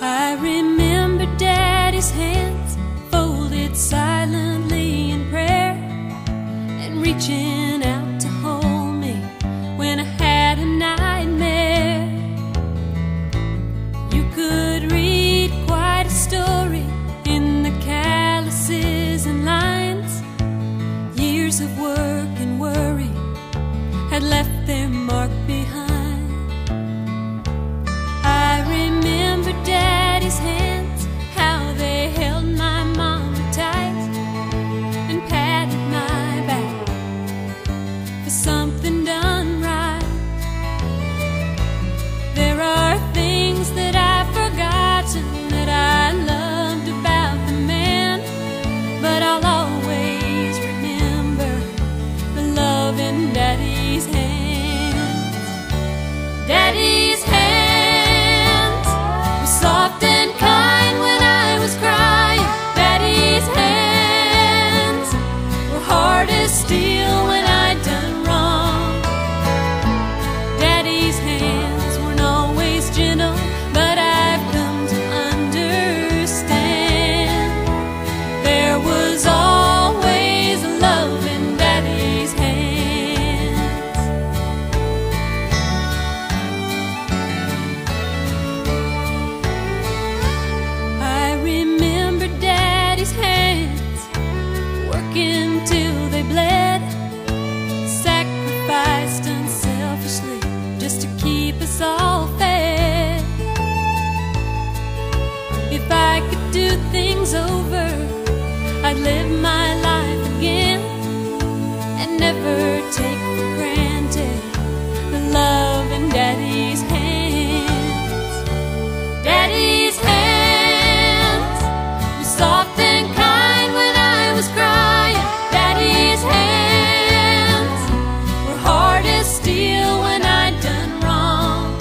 I remember Daddy's hands folded silently in prayer, and reaching out to hold me when I had a nightmare. You could read quite a story in the calluses and lines. Years of work and worry had left their mark behind. I remember Daddy's hands, how they held my mama tight and patted my back for something done right. There are things that I've forgotten that I loved about the man, but I'll always remember the love in Daddy's hands. Daddy's hands were soft and kind when I was crying. Daddy's hands were hard as steel when I'd done wrong. Daddy's hands weren't always gentle, but I've come to understand there was always love in Daddy's hands. I remember Daddy's hands working till they bled, sacrificed unselfishly just to keep us all fed. If I could do things over, I'd live my life again and never take for granted the love in Daddy's hands. Daddy's hands were soft and kind when I was crying. Daddy's hands were hard as steel when I'd done wrong.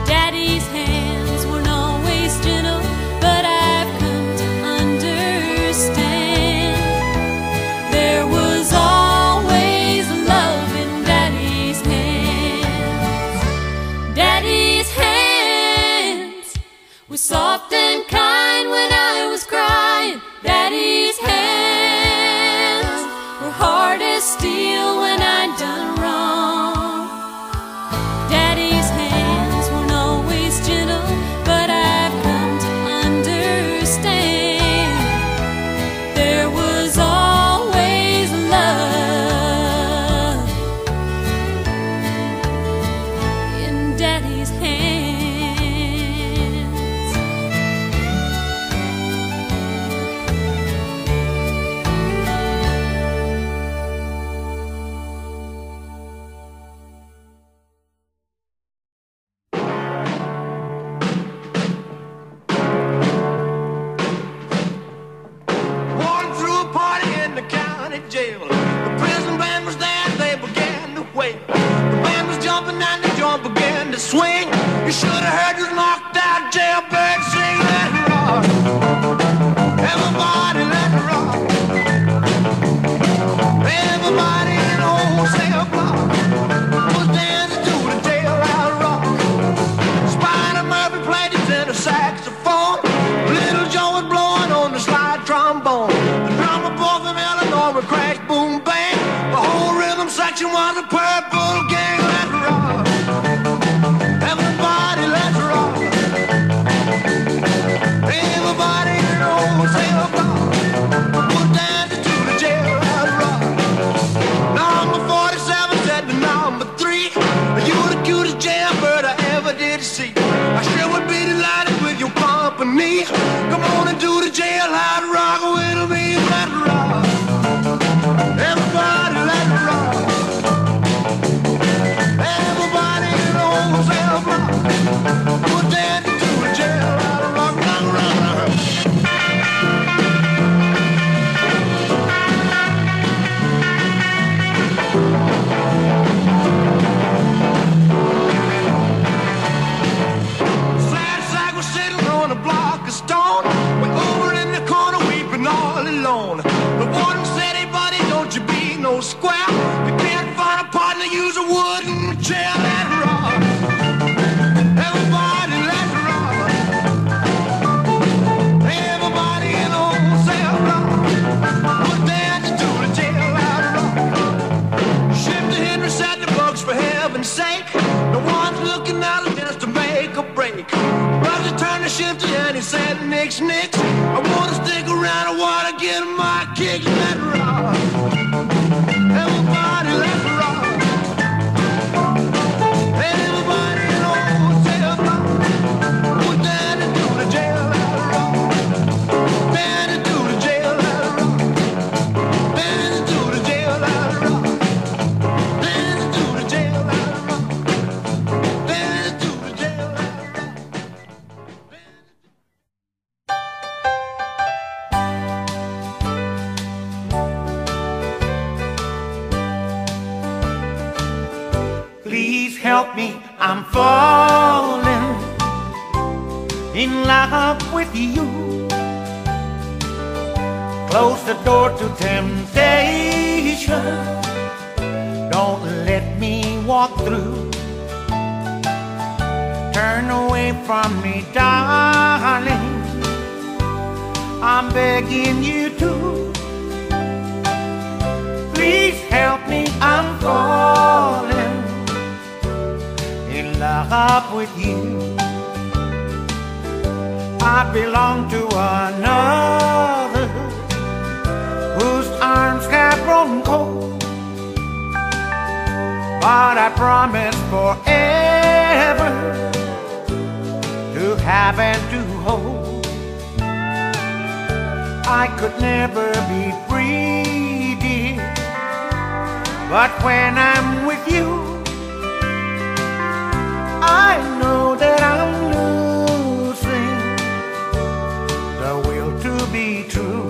Daddy's hands weren't always gentle, but I've come to understand there was always love in Daddy's hands. Daddy's hands were soft and kind when I was crying. Daddy's hands were hard as steel when I'd done wrong. Daddy's hands weren't always gentle, but I've come to understand there was always love in Daddy's hands. Walking through a party in the county jail. The prison band was there, they began to wail. The band was jumping and the joint began to swing. You should have heard this knocked out jailbird sing. Let it rock, everybody let it rock. Everybody in the wholesale block was dancing to the jailhouse rock. Spider Murphy played his tenor saxophone. Little Joe was blowing on the slide trombone. The drummer boy from Illinois would crash, boom, bang. The whole rhythm section was a purple gang. Let's rock, everybody, let's rock. Everybody in the wholesale block was dancing to the jailhouse rock. Number 47 said to number 3, you were the cutest jailbird I ever did see. I sure would be delighted with your company. Come on and do the jailhouse rock with me. Let's rock, everybody, let's rock. break. Roger turned the shift and he said, "Nix, nix, I wanna stick around, I wanna get my kicks." Let's rock, everybody, let's rock. Everybody in the hotel block was down to the jail, let's rock. Down to the jail, let's rock. Down to the jail, let's rock. Down to the jail, let's rock. Down to the jail, let's rock. Please help me, I'm falling in love with you. Close the door to temptation, don't let me walk through. Turn away from me, darling, I'm begging you to. Please help me, I'm falling in love with you. I belong to another whose arms have grown cold, but I promise forever to have and to hold. I could never be free, dear, but when I'm with you, I know that I'm losing the will to be true.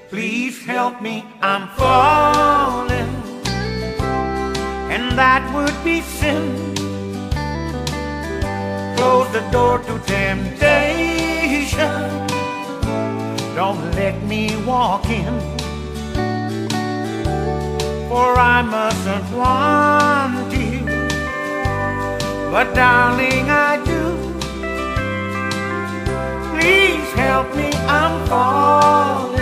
Please help me, I'm falling, and that would be sin. Close the door to temptation, don't let me walk in, for I mustn't want you, but darling I do. Please help me, I'm falling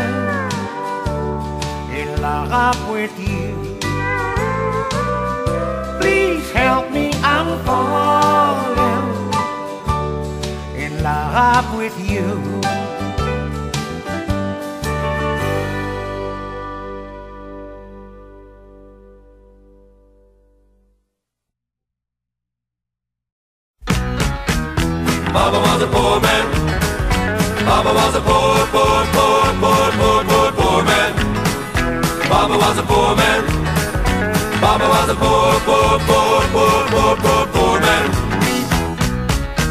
in love with you. Please help me, I'm falling in love with you. Papa was a poor man. Papa was a poor, poor, poor, poor, poor, poor, poor man. Papa was a poor man. Papa was a poor, poor, poor, poor, poor, poor, poor man.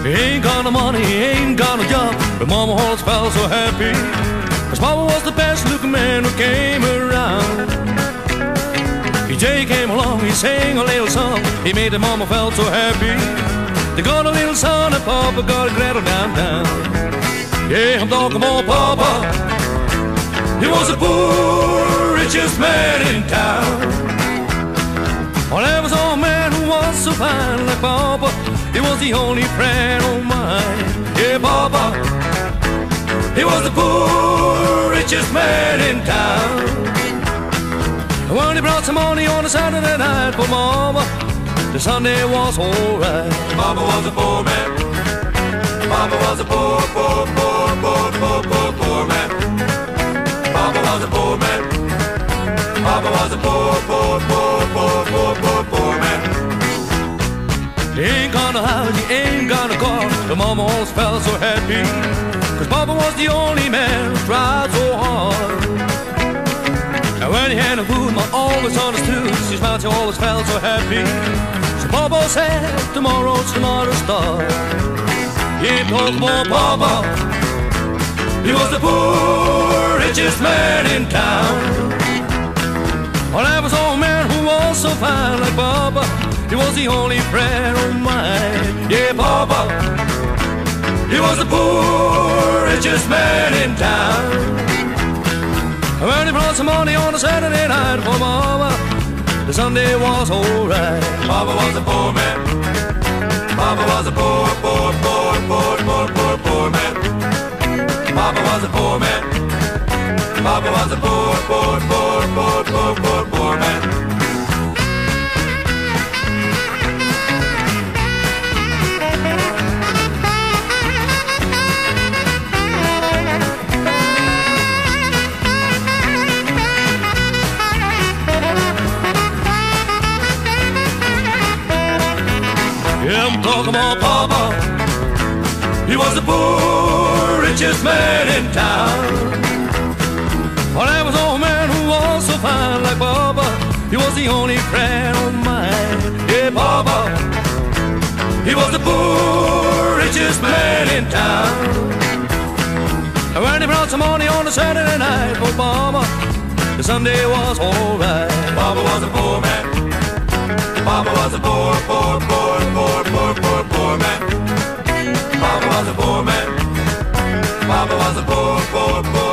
He ain't got no money, he ain't got no job, but Mama always felt so happy, 'cause Papa was the best looking man who came around. PJ came along, he sang a little song, he made the Mama felt so happy. They got a little son and Papa got a Gretel down, down. Yeah, I'm talking about Papa. He was the poor, richest man in town. Well, there was a man who was so fine like Papa. He was the only friend of mine. Yeah, Papa. He was the poor, richest man in town. And when he brought some money on a Saturday night for Mama, the Sunday was alright. Papa was a poor man. Papa was a poor, poor, poor, poor, poor, poor, poor man. Papa was a poor man. Papa was a poor, poor, poor, poor, poor, poor, poor man. He ain't got a house, he ain't got a car, but Mama always felt so happy, 'cause Papa was the only man who tried so hard. And when he had no food, Mama always understood. His mouth, he always felt so happy. So Papa said, tomorrow's another start. He talked about Papa. He was the poor, richest man in town. Well, there was an old man who was so fine like Papa. He was the only friend of mine. Yeah, Papa. He was the poor, richest man in town. And when he brought some money on a Saturday night for Mama, the Sunday was alright. Baba was a poor man. Baba was a poor, poor, poor, poor, poor, poor, poor man. Baba was a poor man. Baba was a poor, poor, poor, poor, poor, poor, poor man. Yeah, I'm talking about Papa. He was the poor, richest man in town. Well, there was no man who was so fine like Papa. He was the only friend of mine. Yeah, Papa. He was the poor, richest man in town. And when he brought some money on a Saturday night for Papa, the Sunday was alright. Baba was a poor man. Baba was a poor, poor, poor, poor, poor, poor, poor man. Baba was a poor man. Baba was a poor, poor, poor.